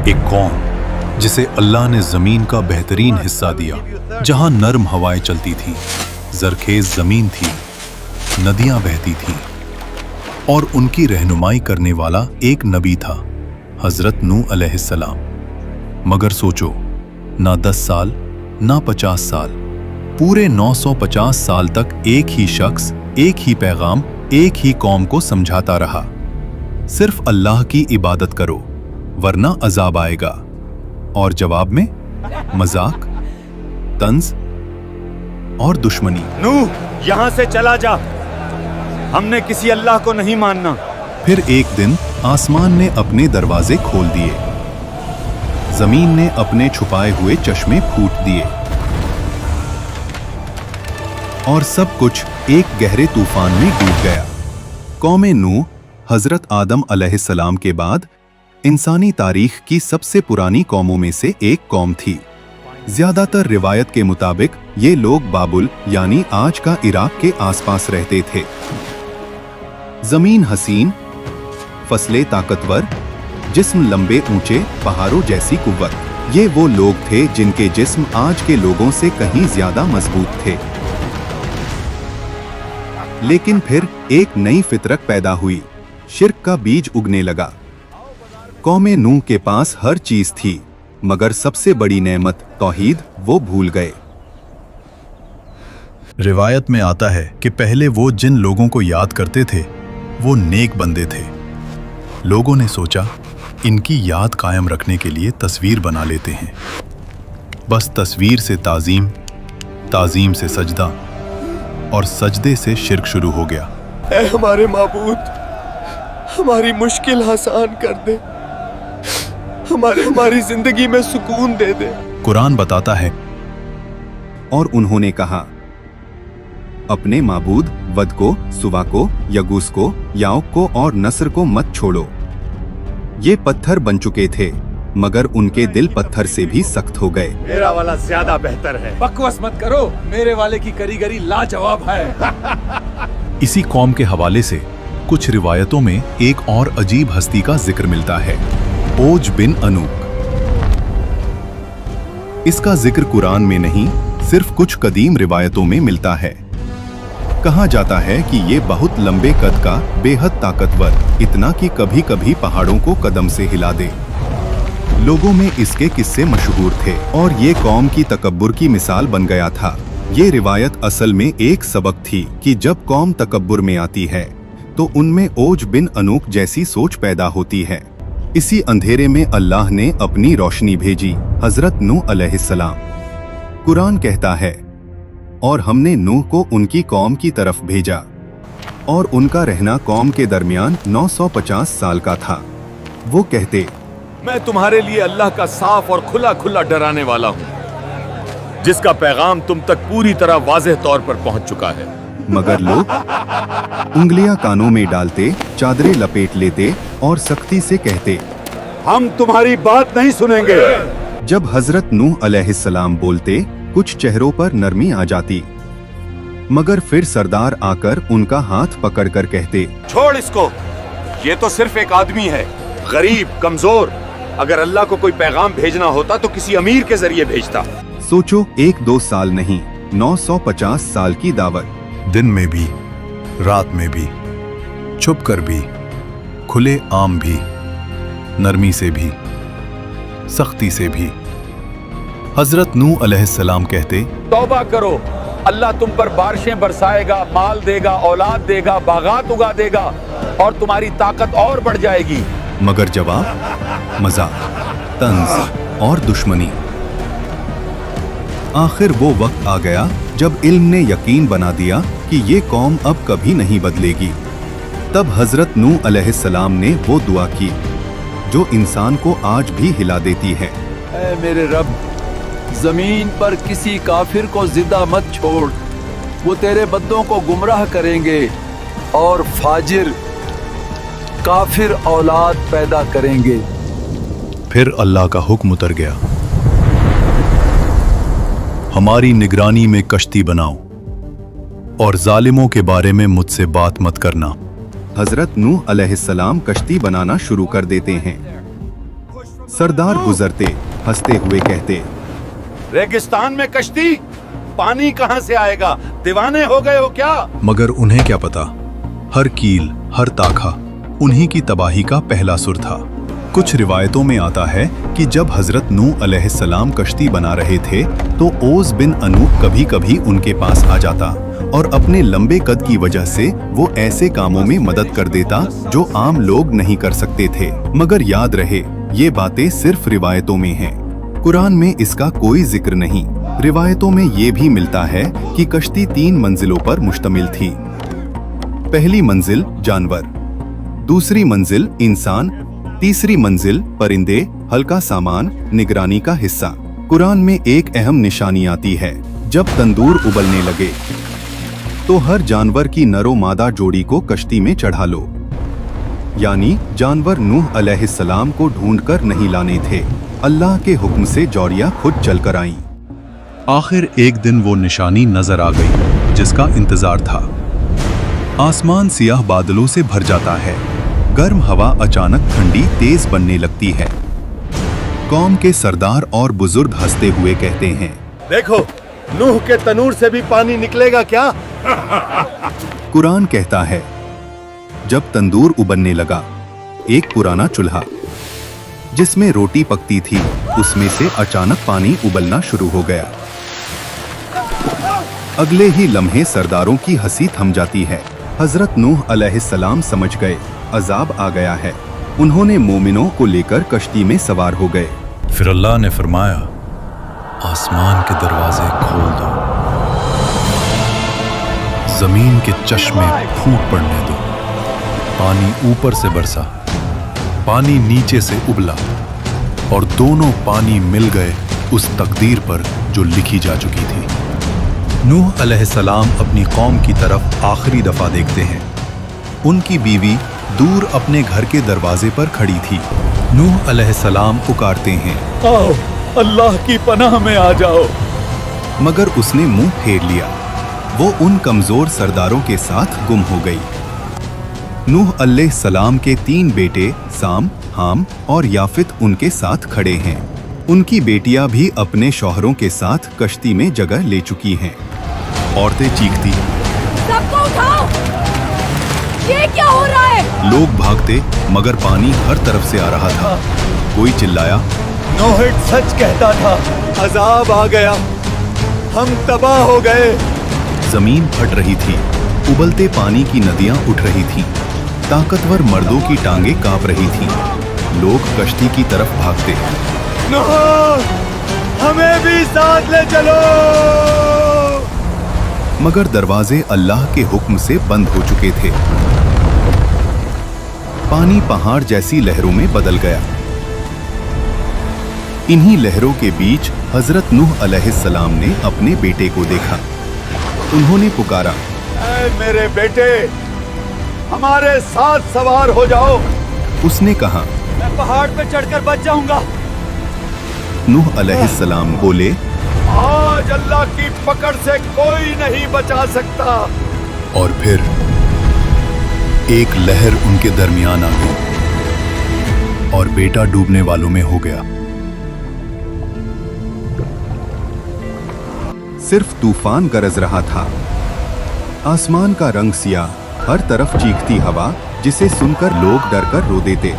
एक कौम जिसे अल्लाह ने जमीन का बेहतरीन हिस्सा दिया, जहां नर्म हवाएं चलती थीं, जरखेज जमीन थी, नदियां बहती थीं और उनकी रहनुमाई करने वाला एक नबी था, हजरत नूह अलैहिस्सलाम। मगर सोचो, ना 10 साल ना 50 साल, पूरे 950 साल तक एक ही शख्स, एक ही पैगाम, एक ही कौम को समझाता रहा, सिर्फ अल्लाह की इबादत करो वरना अजाब आएगा। और जवाब में मजाक, तंज और दुश्मनी। नूह, यहां से चला जा, हमने किसी अल्लाह को नहीं मानना। फिर एक दिन आसमान ने अपने दरवाजे खोल दिए, जमीन ने अपने छुपाए हुए चश्मे फूट दिए और सब कुछ एक गहरे तूफान में डूब गया। कौम नूह हजरत आदम अलैहिस्सलाम के बाद इंसानी तारीख की सबसे पुरानी कौमों में से एक कौम थी। ज्यादातर रिवायत के मुताबिक ये लोग बाबुल यानी आज का इराक के आसपास रहते थे। जमीन हसीन, फसलें ताकतवर, जिस्म लंबे ऊंचे पहाड़ों जैसी कुव्वत। ये वो लोग थे जिनके जिस्म आज के लोगों से कहीं ज्यादा मजबूत थे। लेकिन फिर एक नई फितरत पैदा हुई, शिर्क का बीज उगने लगा। कौम नूह के पास हर चीज थी, मगर सबसे बड़ी नेमत तौहीद वो भूल गए। रिवायत में आता है कि पहले वो जिन लोगों को याद करते थे वो नेक बंदे थे। लोगों ने सोचा इनकी याद कायम रखने के लिए तस्वीर बना लेते हैं। बस तस्वीर से ताजीम, ताजीम से सजदा और सजदे से शिर्क शुरू हो गया। ऐ हमारे माबूद, हमारी मुश्किल आसान कर दे, हमारी जिंदगी में सुकून दे दे। कुरान बताता है, और उन्होंने कहा, अपने माबूद वद को, सुवा को, यगूस को, याउक को और नस्र को मत छोड़ो। ये पत्थर बन चुके थे, मगर उनके दिल पत्थर से भी सख्त हो गए। मेरा वाला ज्यादा बेहतर है। बकवास मत करो, मेरे वाले की कारीगरी लाजवाब है। इसी कौम के हवाले से कुछ रिवायतों में एक और अजीब हस्ती का जिक्र मिलता है, ओज बिन अनूक। इसका जिक्र कुरान में नहीं, सिर्फ कुछ कदीम रिवायतों में मिलता है। कहा जाता है कि ये बहुत लंबे कद का, बेहद ताकतवर, इतना कि कभी कभी पहाड़ों को कदम से हिला दे। लोगों में इसके किस्से मशहूर थे और ये कौम की तकब्बुर की मिसाल बन गया था। ये रिवायत असल में एक सबक थी कि जब कौम तकब्बुर में आती है तो उनमें ओज बिन अनूक जैसी सोच पैदा होती है। इसी अंधेरे में अल्लाह ने अपनी रोशनी भेजी, हजरत नूह अलैहिस्सलाम। कुरान कहता है, और हमने नूह को उनकी कौम की तरफ भेजा और उनका रहना कौम के दरमियान 950 साल का था। वो कहते, मैं तुम्हारे लिए अल्लाह का साफ और खुला खुला डराने वाला हूँ, जिसका पैगाम तुम तक पूरी तरह वाज़ेह तौर पर पहुँच चुका है। मगर लोग उंगलियां कानों में डालते, चादरें लपेट लेते और सख्ती से कहते, हम तुम्हारी बात नहीं सुनेंगे। जब हजरत नूह अलैहिस्सलाम बोलते, कुछ चेहरों पर नरमी आ जाती, मगर फिर सरदार आकर उनका हाथ पकड़कर कहते, छोड़ इसको, ये तो सिर्फ एक आदमी है, गरीब, कमजोर। अगर अल्लाह को कोई पैगाम भेजना होता तो किसी अमीर के जरिए भेजता। सोचो, 1-2 साल नहीं, 950 साल की दावत। दिन में भी, रात में भी, छुप कर भी, खुले आम भी, नरमी से भी, सख्ती से भी। हजरत नूह अलैहिस्सलाम कहते, तौबा करो, अल्लाह तुम पर बारिशें बरसाएगा, माल देगा, औलाद देगा, बागात उगा देगा और तुम्हारी ताकत और बढ़ जाएगी। मगर जवाब मजाक, तंज और दुश्मनी। आखिर वो वक्त आ गया जब इल्म ने यकीन बना दिया कि ये कौम अब कभी नहीं बदलेगी। तब हजरत नूह अलैहिस्सलाम ने वो दुआ की जो इंसान को आज भी हिला देती है। ऐ मेरे रब, जमीन पर किसी काफिर को जिंदा मत छोड़, वो तेरे बंदों को गुमराह करेंगे और फाजिर काफिर औलाद पैदा करेंगे। फिर अल्लाह का हुक्म उतर गया, हमारी निगरानी में कश्ती बनाओ और जालिमों के बारे में मुझसे बात मत करना। हजरत नूह अलैहिस्सलाम कश्ती बनाना शुरू कर देते हैं। सरदार गुजरते हंसते हुए कहते, रेगिस्तान में कश्ती, पानी कहां से आएगा? दीवाने हो गए हो क्या? मगर उन्हें क्या पता, हर कील हर ताखा उन्हीं की तबाही का पहला सुर था। कुछ रिवायतों में आता है कि जब हजरत नूह अलैहिस्सलाम कश्ती बना रहे थे तो ओस बिन अनूक कभी कभी उनके पास आ जाता और अपने लंबे कद की वजह से वो ऐसे कामों में मदद कर देता जो आम लोग नहीं कर सकते थे। मगर याद रहे, ये बातें सिर्फ रिवायतों में हैं। कुरान में इसका कोई जिक्र नहीं। रिवायतों में ये भी मिलता है कि कश्ती 3 मंजिलों पर मुश्तमिल थी। पहली मंजिल जानवर, दूसरी मंजिल इंसान, तीसरी मंजिल परिंदे, हल्का सामान, निगरानी का हिस्सा। कुरान में एक अहम निशानी आती है, जब तंदूर उबलने लगे तो हर जानवर की नरो मादा जोड़ी को कश्ती में चढ़ा लो। यानी जानवर नूह अलैहिस्सलाम को ढूंढकर नहीं लाने थे, अल्लाह के हुक्म से जौरिया खुद चलकर आईं। आखिर एक दिन वो निशानी नजर आ गई जिसका इंतजार था। आसमान सियाह बादलों से भर जाता है, गर्म हवा अचानक ठंडी तेज बनने लगती है। कौम के सरदार और बुजुर्ग हंसते हुए कहते हैं, देखो, नूह के तनूर से भी पानी निकलेगा क्या? कुरान कहता है, जब तंदूर उबलने लगा, एक पुराना चूल्हा जिसमें रोटी पकती थी, उसमें से अचानक पानी उबलना शुरू हो गया। अगले ही लम्हे सरदारों की हंसी थम जाती है। हजरत नूह अलैहिस्सलाम समझ गए, अजाब आ गया है। उन्होंने मोमिनों को लेकर कश्ती में सवार हो गए। फिर अल्लाह ने फरमाया, आसमान के दरवाजे खोल दो, जमीन के चश्मे फूट पड़ने दो। पानी ऊपर से बरसा, पानी नीचे से उबला और दोनों पानी मिल गए उस तकदीर पर जो लिखी जा चुकी थी। नूह अलैहिस्सलाम अपनी कौम की तरफ आखिरी दफा देखते हैं। उनकी बीवी दूर अपने घर के दरवाजे पर खड़ी थी। नूह अलैहिस्सलाम पुकारते हैं, आओ, अल्लाह की पनाह में आ जाओ। मगर उसने मुंह फेर लिया। वो उन कमजोर सरदारों के साथ गुम हो गई। नूह अलैहिस्सलाम के 3 बेटे साम, हाम और याफित उनके साथ खड़े हैं। उनकी बेटियां भी अपने शौहरों के साथ कश्ती में जगह ले चुकी हैं। औरतें चीखती, सबको उठाओ, ये क्या हो रहा है? लोग भागते, मगर पानी हर तरफ से आ रहा था। कोई चिल्लाया, नूह सच कहता था, अजाब आ गया, हम तबाह हो गए। जमीन फट रही थी, उबलते पानी की नदियां उठ रही थीं, ताकतवर मर्दों की टांगें कांप रही थीं। लोग कश्ती की तरफ भागते, नूह, हमें भी साथ ले चलो। मगर दरवाजे अल्लाह के हुक्म से बंद हो चुके थे। पानी पहाड़ जैसी लहरों में बदल गया। इन्हीं लहरों के बीच हजरत नूह अलैहिस्सलाम ने अपने बेटे को देखा। उन्होंने पुकारा, ऐ मेरे बेटे, हमारे साथ सवार हो जाओ। उसने कहा, मैं पहाड़ पे चढ़कर बच जाऊंगा। नूह अलैहिस्सलाम बोले, आज अल्लाह की पकड़ से कोई नहीं बचा सकता। और फिर एक लहर उनके दरमियान आ गई और बेटा डूबने वालों में हो गया। सिर्फ तूफान गरज रहा था। आसमान का रंग सियाह, हर तरफ चीखती हवा जिसे सुनकर लोग डरकर रो देते।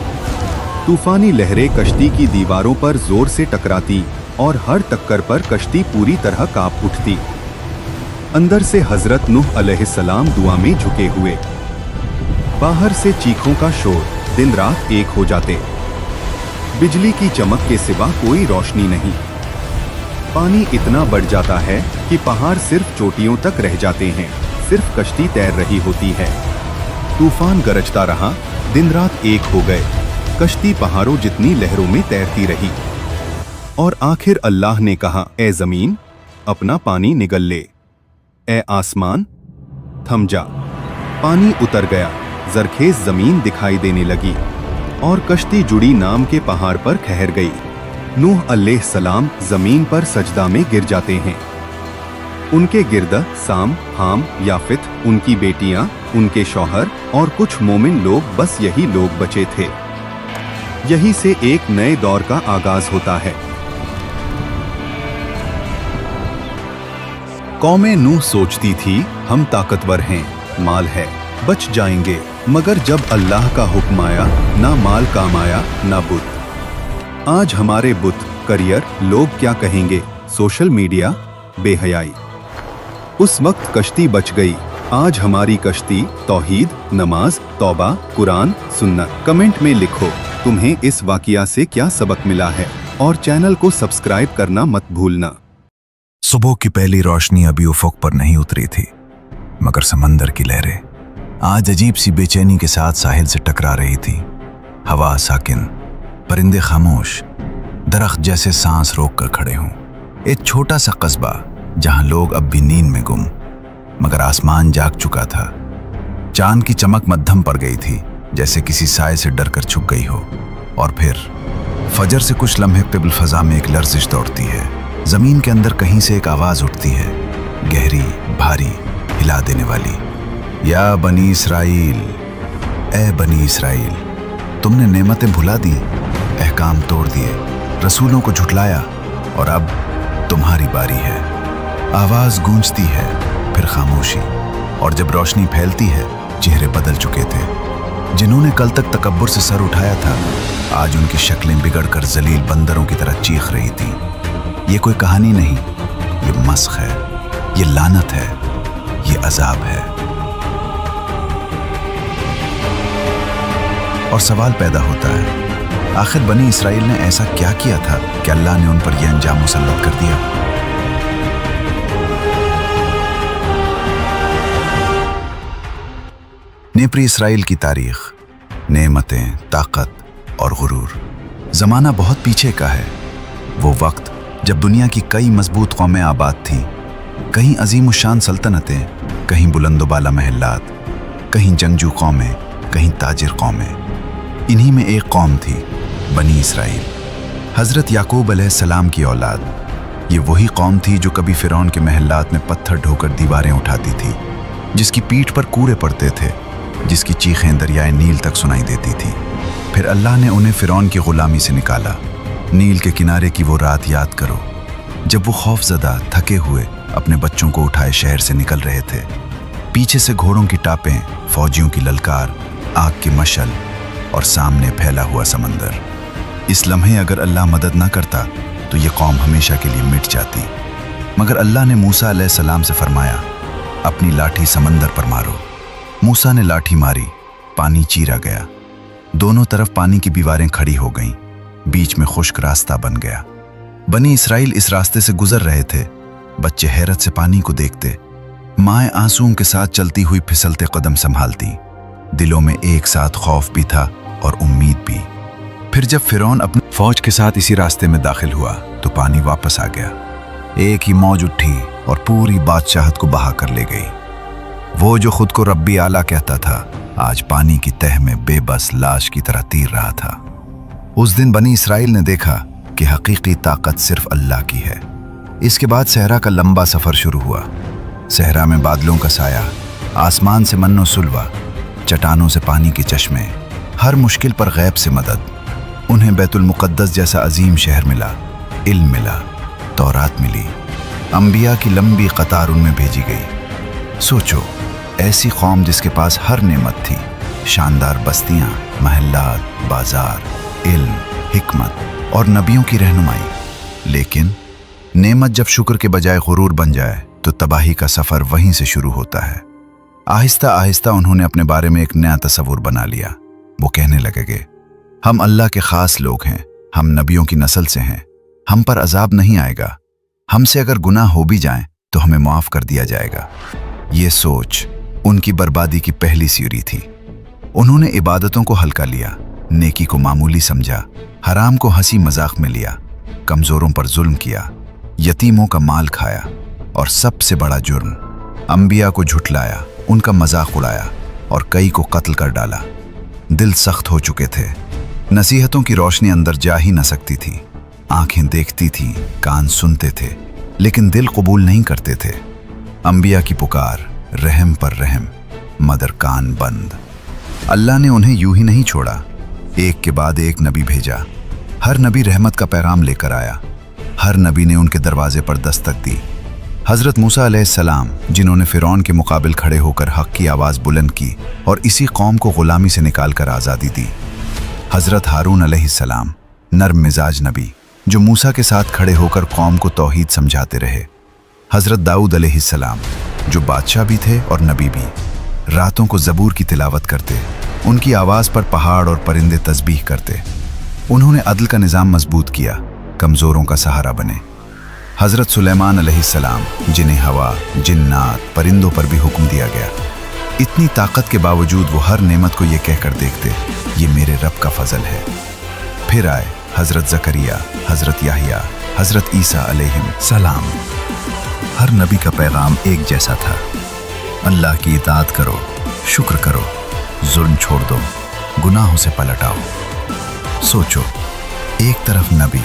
तूफानी लहरें कश्ती की दीवारों पर जोर से टकराती और हर टक्कर पर कश्ती पूरी तरह कांप उठती। अंदर से हजरत नूह अलैहिस्सलाम दुआ में झुके हुए। बाहर से चीखों का शोर, दिन रात एक हो जाते। बिजली की चमक के सिवा कोई रोशनी नहीं। पानी इतना बढ़ जाता है कि पहाड़ सिर्फ चोटियों तक रह जाते हैं, सिर्फ कश्ती तैर रही होती है। तूफान गरजता रहा, दिन रात एक हो गए। कश्ती पहाड़ों जितनी लहरों में तैरती रही और आखिर अल्लाह ने कहा, ए जमीन, अपना पानी निगल ले। ए आसमान, थम जा। पानी उतर गया, जरखेज जमीन दिखाई देने लगी और कश्ती जुड़ी नाम के पहाड़ पर ठहर गई। नूह अलैहिस्सलाम जमीन पर सजदा में गिर जाते हैं। उनके गिर्द साम, हाम, याफित, उनकी बेटियां, उनके शौहर और कुछ मोमिन लोग, बस यही लोग बचे थे। यही से एक नए दौर का आगाज होता है। कौमें नूह सोचती थी हम ताकतवर हैं, माल है, बच जाएंगे, मगर जब अल्लाह का हुक्म आया, ना माल काम आया ना बुत। आज हमारे बुत, करियर, लोग क्या कहेंगे, सोशल मीडिया, बेहयाई। उस वक्त कश्ती बच गई, आज हमारी कश्ती तौहीद, नमाज, तौबा, कुरान, सुन्नत। कमेंट में लिखो तुम्हें इस वाकया से क्या सबक मिला है और चैनल को सब्सक्राइब करना मत भूलना। सुबह की पहली रोशनी अभी उफक पर नहीं उतरी थी, मगर समंदर की लहरें आज अजीब सी बेचैनी के साथ साहिल से टकरा रही थी। हवा साकिन, परिंदे खामोश, दरख्त जैसे सांस रोक कर खड़े हों। एक छोटा सा कस्बा जहां लोग अब भी नींद में गुम, मगर आसमान जाग चुका था। चांद की चमक मध्यम पर गई थी, जैसे किसी साए से डर कर छुप गई हो। और फिर फजर से कुछ लम्हे क़िब्ल फ़ज़ा में एक लर्ज़िश दौड़ती है। ज़मीन के अंदर कहीं से एक आवाज़ उठती है, गहरी, भारी, हिला देने वाली। या बनी इसराइल, ए बनी इसराइल, तुमने नेमतें भुला दी, अहकाम तोड़ दिए, रसूलों को झुठलाया, और अब तुम्हारी बारी है। आवाज़ गूंजती है, फिर खामोशी, और जब रोशनी फैलती है, चेहरे बदल चुके थे। जिन्होंने कल तक तकब्बुर से सर उठाया था, आज उनकी शक्लें बिगड़कर जलील बंदरों की तरह चीख रही थीं। ये कोई कहानी नहीं, ये मस्ख है, ये लानत है, ये अजाब है। और सवाल पैदा होता है, आखिर बनी इसराइल ने ऐसा क्या किया था कि अल्लाह ने उन पर यह अंजाम मुसल्लत कर दिया? नेप्री इसराइल की तारीख, नेमतें, ताकत और गुरूर। ज़माना बहुत पीछे का है। वो वक्त जब दुनिया की कई मजबूत कौमें आबाद थीं, कहीं अजीम शान सल्तनतें, कहीं बुलंदोबाला महलात, कहीं जंगजू कौमें, कहीं ताजिर कौमें। इन्हीं में एक कौम थी, बनी इसराइल, हज़रत याकूब अलैहिस्सलाम की औलाद। ये वही कौम थी जो कभी फ़िरौन के महलात में पत्थर ढोकर दीवारें उठाती थी, जिसकी पीठ पर कूड़े पड़ते थे, जिसकी चीखें दरियाए नील तक सुनाई देती थी। फिर अल्लाह ने उन्हें फ़िरौन की ग़ुलामी से निकाला। नील के किनारे की वो रात याद करो, जब वो खौफज़दा, थके हुए अपने बच्चों को उठाए शहर से निकल रहे थे। पीछे से घोड़ों की टापें, फौजियों की ललकार, आग की मशल और सामने फैला हुआ समंदर। इस लम्हे अगर अल्लाह मदद न करता तो ये कौम हमेशा के लिए मिट जाती। मगर अल्लाह ने मूसा अलैहिस्सलाम से फरमाया, अपनी लाठी समंदर पर मारो। मूसा ने लाठी मारी, पानी चीरा गया। दोनों तरफ पानी की दीवारें खड़ी हो गईं, बीच में खुश्क रास्ता बन गया। बनी इसराइल इस रास्ते से गुजर रहे थे। बच्चे हैरत से पानी को देखते, माएँ आंसुओं के साथ चलती हुई फिसलते कदम संभालती। दिलों में एक साथ खौफ भी था और उम्मीद भी। फिर जब फ़िरौन अपनी फौज के साथ इसी रास्ते में दाखिल हुआ तो पानी वापस आ गया। एक ही मौज उठी और पूरी बादशाहत को बहा कर ले गई। वो जो खुद को रब्बी आला कहता था, आज पानी की तह में बेबस लाश की तरह तीर रहा था। उस दिन बनी इसराइल ने देखा कि हकीकी ताकत सिर्फ अल्लाह की है। इसके बाद सहरा का लंबा सफ़र शुरू हुआ। सहरा में बादलों का साया, आसमान से मन्नो सुलवा, चट्टानों से पानी के चश्मे, हर मुश्किल पर गैब से मदद। उन्हें बैतुल मुक़द्दस जैसा अजीम शहर मिला, इल्म मिला, तौरात मिली, अंबिया की लंबी कतार उनमें भेजी गई। सोचो, ऐसी कौम जिसके पास हर नेमत थी, शानदार बस्तियां, महल्लात, बाजार, इल्म, हिकमत और नबियों की रहनुमाई। लेकिन नेमत जब शुक्र के बजाय गुरूर बन जाए तो तबाही का सफ़र वहीं से शुरू होता है। आहिस्ता आहिस्ता उन्होंने अपने बारे में एक नया तस्वुर बना लिया। वो कहने लगेंगे, हम अल्लाह के ख़ास लोग हैं, हम नबियों की नस्ल से हैं, हम पर अजाब नहीं आएगा, हमसे अगर गुनाह हो भी जाएं तो हमें माफ़ कर दिया जाएगा। ये सोच उनकी बर्बादी की पहली सीढ़ी थी। उन्होंने इबादतों को हल्का लिया, नेकी को मामूली समझा, हराम को हंसी मजाक में लिया, कमज़ोरों पर जुल्म किया, यतीमों का माल खाया, और सबसे बड़ा जुर्म, अंबिया को झुठलाया, उनका मजाक उड़ाया और कई को कत्ल कर डाला। दिल सख्त हो चुके थे। नसीहतों की रोशनी अंदर जा ही न सकती थी। आंखें देखती थीं, कान सुनते थे, लेकिन दिल कबूल नहीं करते थे। अंबिया की पुकार, रहम पर रहम, मगर कान बंद। अल्लाह ने उन्हें यूं ही नहीं छोड़ा। एक के बाद एक नबी भेजा। हर नबी रहमत का पैगाम लेकर आया। हर नबी ने उनके दरवाजे पर दस्तक दी। हजरत मूसा अलैहिस्सलाम, जिन्होंने फिरौन के मुकाबिल खड़े होकर हक की आवाज़ बुलंद की और इसी कौम को गुलामी से निकालकर आज़ादी दी। हजरत हारून अलैहिस्सलाम, नर्म मिजाज नबी, जो मूसा के साथ खड़े होकर कौम को तौहीद समझाते रहे। हजरत दाऊद अलैहिस्सलाम, जो बादशाह भी थे और नबी भी, रातों को ज़बूर की तिलावत करते। उनकी आवाज़ पर पहाड़ और परिंदे तस्बीह करते। उन्होंने अदल का निज़ाम मजबूत किया, कमज़ोरों का सहारा बने। हजरत सुलेमान अलैहिस्सलाम, जिन्हें हवा, जिन्नात, परिंदों पर भी हुक्म दिया गया। इतनी ताकत के बावजूद वो हर नेमत को ये कहकर देखते, ये मेरे रब का फजल है। फिर आए हजरत ज़करिया, हजरत याहिया, हजरत ईसा अलैहिम सलाम। हर नबी का पैगाम एक जैसा था, अल्लाह की इताअत करो, शुक्र करो, जुल्म छोड़ दो, गुनाहों से पलट आओ। सोचो, एक तरफ नबी,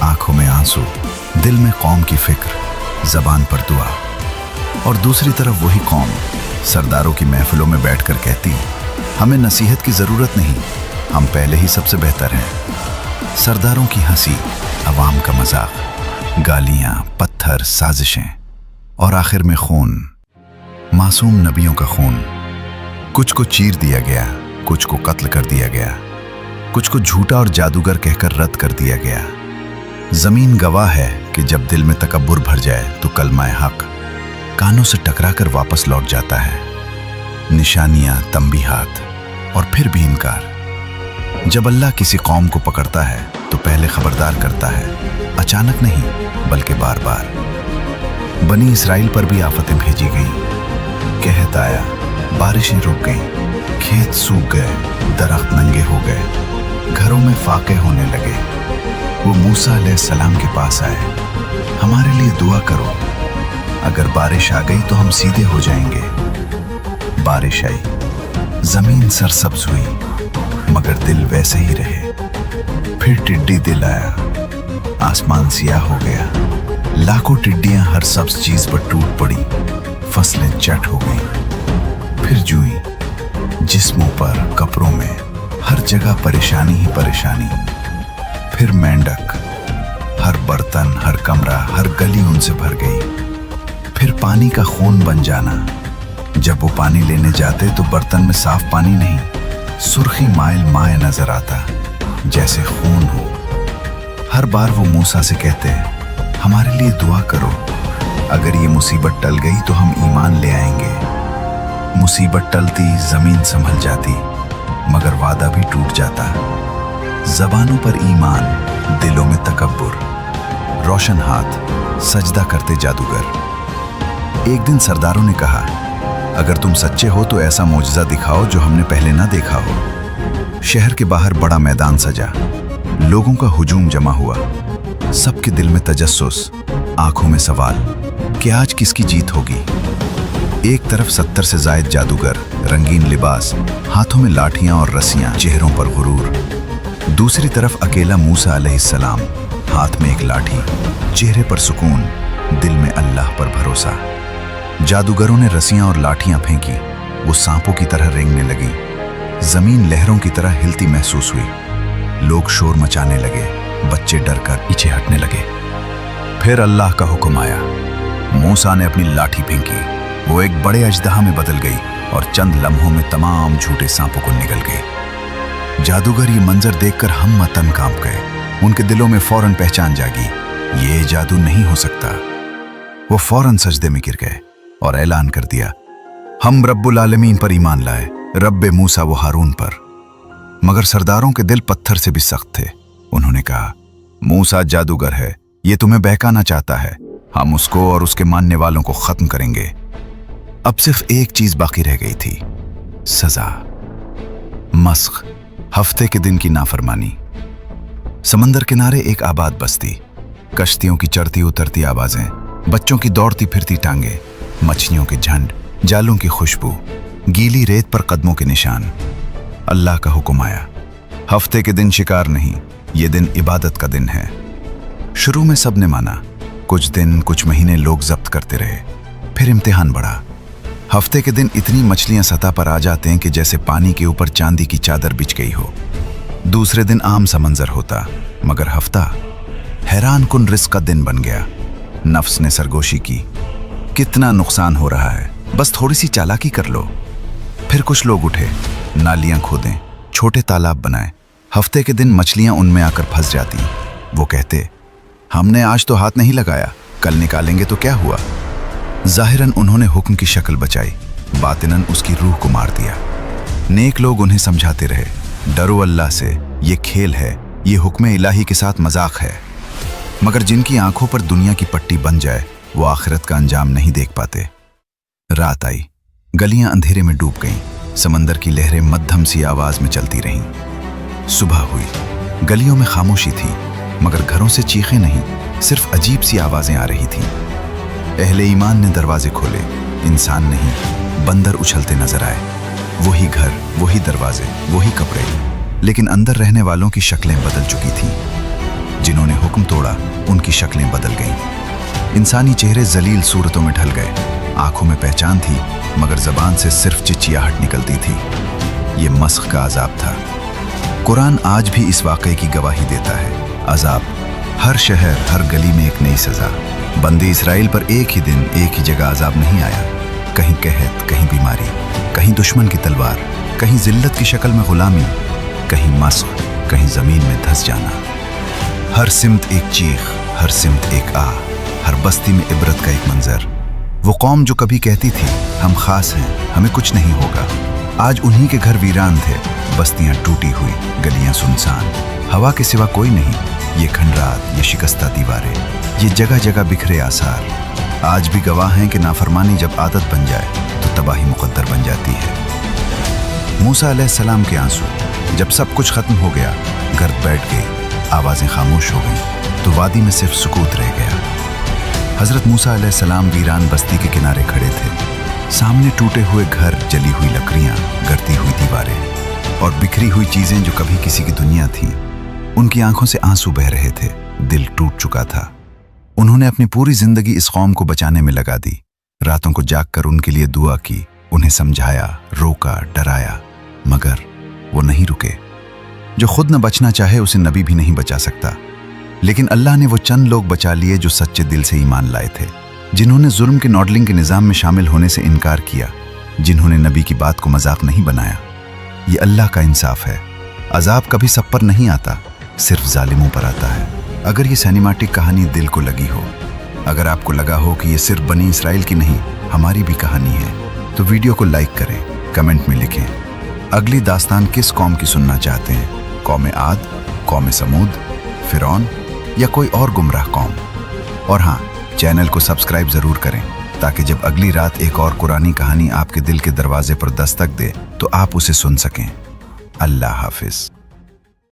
आंखों में आंसू, दिल में कौम की फिक्र, जबान पर दुआ, और दूसरी तरफ वही कौम सरदारों की महफिलों में बैठकर कहती, हमें नसीहत की ज़रूरत नहीं, हम पहले ही सबसे बेहतर हैं। सरदारों की हंसी, अवाम का मजाक, गालियां, पत्थर, साजिशें, और आखिर में खून, मासूम नबियों का खून। कुछ को चीर दिया गया, कुछ को कत्ल कर दिया गया, कुछ को झूठा और जादूगर कहकर रद्द कर दिया गया। जमीन गवाह है कि जब दिल में तकब्बुर भर जाए तो कलमा हक कानों से टकराकर वापस लौट जाता है। निशानियां, तंबीहात, और फिर भी इनकार। जब अल्लाह किसी कौम को पकड़ता है तो पहले खबरदार करता है, अचानक नहीं बल्कि बार बार। बनी इसराइल पर भी आफतें भेजी गईं। कहत आया, बारिशें रुक गईं, खेत सूख गए, दरख्त नंगे हो गए, घरों में फाके होने लगे। वो मूसा अलैहिस्सलाम के पास आए, हमारे लिए दुआ करो, अगर बारिश आ गई तो हम सीधे हो जाएंगे। बारिश आई, जमीन सरसब्ज हुई, मगर दिल वैसे ही रहे। फिर टिड्डी दिल आया, आसमान सियाह हो गया, लाखों टिड्डियां हर सब्ज चीज पर टूट पड़ी, फसलें चट हो गईं। फिर जूई, जिस्मों पर, कपड़ों में, हर जगह परेशानी ही परेशानी। फिर मेंढक, हर बर्तन, हर कमरा, हर गली उनसे भर गई। फिर पानी का खून बन जाना, जब वो पानी लेने जाते तो बर्तन में साफ पानी नहीं, सुर्खी माइल माए नजर आता, जैसे खून हो। हर बार वो मूसा से कहते, हमारे लिए दुआ करो, अगर ये मुसीबत टल गई तो हम ईमान ले आएंगे। मुसीबत टलती, जमीन संभल जाती, मगर वादा भी टूट जाता। जबानों पर ईमान, दिलों में तकब्बुर, रोशन हाथ, सजदा करते जादूगर। एक दिन सरदारों ने कहा, अगर तुम सच्चे हो तो ऐसा मौजज़ा दिखाओ जो हमने पहले ना देखा हो। शहर के बाहर बड़ा मैदान सजा, लोगों का हुजूम जमा हुआ, सबके दिल में तजस्सुस, आंखों में सवाल कि आज किसकी जीत होगी। एक तरफ 70 से जायद जादूगर, रंगीन लिबास, हाथों में लाठियां और रस्सियां, चेहरों पर गुरूर। दूसरी तरफ अकेला मूसा अलैहिस्सलाम, हाथ में एक लाठी, चेहरे पर सुकून, दिल में अल्लाह पर भरोसा। जादूगरों ने रस्सियां और लाठियां फेंकी, वो सांपों की तरह रेंगने लगी। जमीन लहरों की तरह हिलती महसूस हुई। लोग शोर मचाने लगे, बच्चे डरकर पीछे हटने लगे। फिर अल्लाह का हुक्म आया, मूसा ने अपनी लाठी फेंकी, वो एक बड़े अजदहा में बदल गई और चंद लम्हों में तमाम झूठे सांपों को निगल गए। जादूगर ये मंजर देखकर हम मतन कांप गए। उनके दिलों में फौरन पहचान जागी, ये जादू नहीं हो सकता। वो फौरन सजदे में गिर गए और ऐलान कर दिया, हम रब्बुल आलमीन पर ईमान लाए, रब्बे मूसा व हारून पर। मगर सरदारों के दिल पत्थर से भी सख्त थे। उन्होंने कहा, मूसा जादूगर है, ये तुम्हें बहकाना चाहता है, हम उसको और उसके मानने वालों को खत्म करेंगे। अब सिर्फ एक चीज बाकी रह गई थी, सजा। मस्ख, हफ्ते के दिन की नाफरमानी। समंदर किनारे एक आबाद बस्ती, कश्तियों की चढ़ती उतरती आवाजें, बच्चों की दौड़ती फिरती टांगे, मछलियों के झंड, जालों की खुशबू, गीली रेत पर कदमों के निशान। अल्लाह का हुक्म आया, हफ्ते के दिन शिकार नहीं, ये दिन इबादत का दिन है। शुरू में सबने माना, कुछ दिन कुछ महीने लोग जब्त करते रहे। फिर इम्तिहान बढ़ा। हफ्ते के दिन इतनी मछलियां सतह पर आ जाते हैं कि जैसे पानी के ऊपर चांदी की चादर बिछ गई हो। दूसरे दिन आम सा मंजर होता, मगर हफ्ता हैरान कुन रिस्क का दिन बन गया। नफ्स ने सरगोशी की, कितना नुकसान हो रहा है, बस थोड़ी सी चालाकी कर लो। फिर कुछ लोग उठे, नालियां खोदें, छोटे तालाब बनाए। हफ्ते के दिन मछलियां उनमें आकर फंस जाती। वो कहते, हमने आज तो हाथ नहीं लगाया, कल निकालेंगे तो क्या हुआ। जाहिरन उन्होंने हुक्म की शक्ल बचाई, बातिनन उसकी रूह को मार दिया। नेक लोग उन्हें समझाते रहे, डरो अल्लाह से, ये खेल है, ये हुक्म इलाही के साथ मजाक है। मगर जिनकी आंखों पर दुनिया की पट्टी बन जाए वो आखिरत का अंजाम नहीं देख पाते। रात आई, गलियां अंधेरे में डूब गईं, समंदर की लहरें मध्यम सी आवाज में चलती रहीं। सुबह हुई, गलियों में खामोशी थी, मगर घरों से चीखें नहीं, सिर्फ अजीब सी आवाजें आ रही थीं। अहले ईमान ने दरवाजे खोले, इंसान नहीं, बंदर उछलते नजर आए। वही घर, वही दरवाजे, वही कपड़े, लेकिन अंदर रहने वालों की शक्लें बदल चुकी थीं। जिन्होंने हुक्म तोड़ा उनकी शक्लें बदल गईं। इंसानी चेहरे जलील सूरतों में ढल गए। आंखों में पहचान थी, मगर जबान से सिर्फ चिचियाहट निकलती थी। ये मस्ख का अजाब था। कुरान आज भी इस वाक़े की गवाही देता है। अजाब, हर शहर, हर गली में एक नई सजा। बंदे इसराइल पर एक ही दिन, एक ही जगह अजाब नहीं आया। कहीं कहत, कहीं बीमारी, कहीं दुश्मन की तलवार, कहीं जिल्लत की शक्ल में गुलामी, कहीं मस्ख, कहीं जमीन में धंस जाना। हर सिमत एक चीख, हर सिमत एक आह, हर बस्ती में इबरत का एक मंजर। वो कौम जो कभी कहती थी हम खास हैं, हमें कुछ नहीं होगा, आज उन्हीं के घर वीरान थे। बस्तियां टूटी हुई, गलियां सुनसान, हवा के सिवा कोई नहीं। ये खंडरात, ये शिकस्ता दीवारें, ये जगह जगह बिखरे आसार आज भी गवाह हैं कि नाफरमानी जब आदत बन जाए तो तबाही मुकद्दर बन जाती है। मूसा अलैहिस्सलाम के आंसू, जब सब कुछ खत्म हो गया, गर्द बैठ गई, आवाजें खामोश हो गईं, तो वादी में सिर्फ सुकूत रह गया। हजरत मूसा अलैहिस्सलाम वीरान बस्ती के किनारे खड़े थे। सामने टूटे हुए घर, जली हुई लकड़ियां, गड़ती हुई दीवारें और बिखरी हुई चीजें जो कभी किसी की दुनिया थी। उनकी आंखों से आंसू बह रहे थे, दिल टूट चुका था। उन्होंने अपनी पूरी जिंदगी इस कौम को बचाने में लगा दी। रातों को जागकर उनके लिए दुआ की, उन्हें समझाया, रोका, डराया, मगर वो नहीं रुके। जो खुद न बचना चाहे उसे नबी भी नहीं बचा सकता। लेकिन अल्लाह ने वो चंद लोग बचा लिए जो सच्चे दिल से ईमान लाए थे, जिन्होंने जुल्म के नॉडलिंग के निज़ाम में शामिल होने से इनकार किया, जिन्होंने नबी की बात को मजाक नहीं बनाया। ये अल्लाह का इंसाफ है। अजाब कभी सब पर नहीं आता, सिर्फ जालिमों पर आता है। अगर ये सिनेमैटिक कहानी दिल को लगी हो, अगर आपको लगा हो कि ये सिर्फ बनी इसराइल की नहीं, हमारी भी कहानी है, तो वीडियो को लाइक करें, कमेंट में लिखें अगली दास्तान किस कौम की सुनना चाहते हैं। कौम आद, कौम समूद, फिरौन या कोई और गुमराह कौम। और हाँ, चैनल को सब्सक्राइब ज़रूर करें ताकि जब अगली रात एक और कुरानी कहानी आपके दिल के दरवाजे पर दस्तक दे तो आप उसे सुन सकें। अल्लाह हाफिज़।